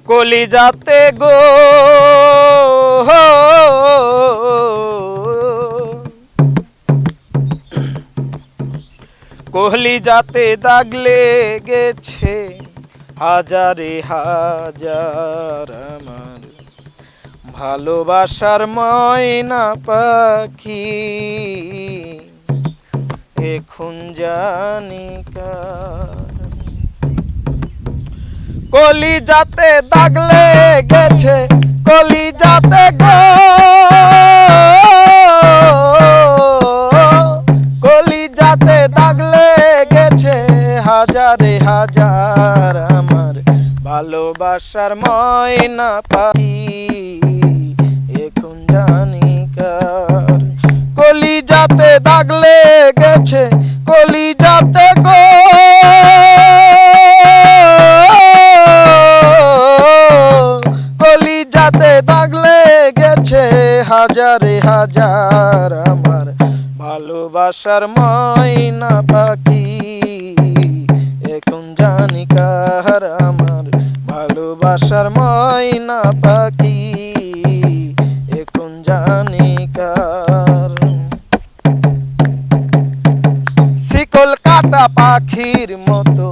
কলিজাতে গো কলিজাতে দাগ লেগেছে হাজারে হাজার আমার ভালোবাসার ময়না পাখি এখন জানি কার কলিজাতে দাগ লেগেছে কলিজাতে গো কলিজাতে দাগ লেগেছে হাজারে হাজার আমার ভালোবাসার ময়না পাখি এখন জানি কার কলিজাতে দাগ লেগেছে কলিজাতে গো কলিজাতে দাগ লেগেছে হাজারে হাজার আমার ভালোবাসার ময়না পাখি এখন জানি কার আমার ভালোবাসার ময়না পাখি এখন জানি কার শিকল কাটা পাখির মতো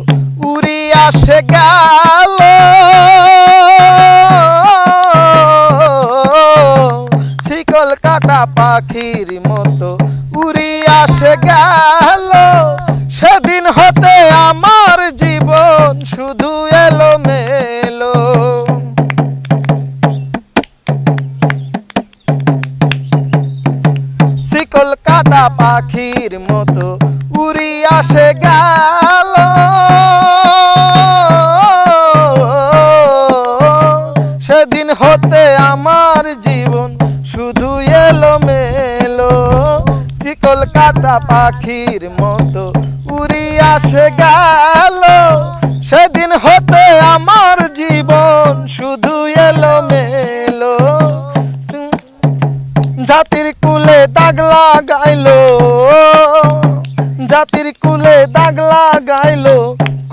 উড়ি আসে গেল শিকল কাটা পাখির মতো উড়ি আসে গেল সেদিন হতে আমার জীবন শুধু এলোমেলো শিকল কাটা পাখির মতো উড়ি আসে গেল সেদিন হতে আমার জীবন শুধু এলোমেলো শিকল কাটা পাখির মতো উড়ি আসে গেল সেদিন হতে আমার জীবন শুধু এলোমেলো জাতির কুলে দাগ লাগাইলো জাতির কুলে দাগ লাগাইলো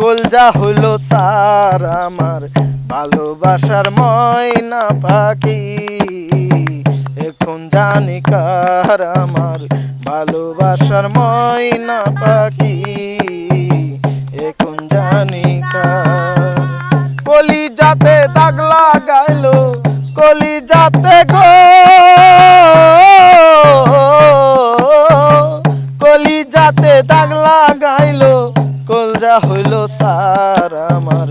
কলজা হইলো সার আমার ভালোবাসার ময়না পাখি এখন জানি কার আমার ভালোবাসার ময়না পাখি এখন জানি কার কলিজাতে দাগ লাগাইলো কলিজাতে গো কলিজাতে দাগ লাগাইলো কলজা হইলো সার আমার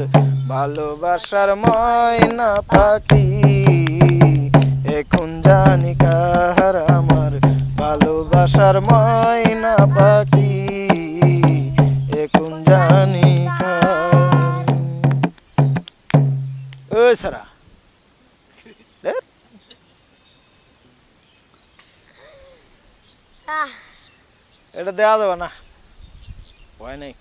ভালোবাসার ময়না পাখি এখন জানি কার আমার ভালোবাসার ময়না পাখি এখন জানি কার ওই সারা এটা দেওয়া যাবে না ভয় নেই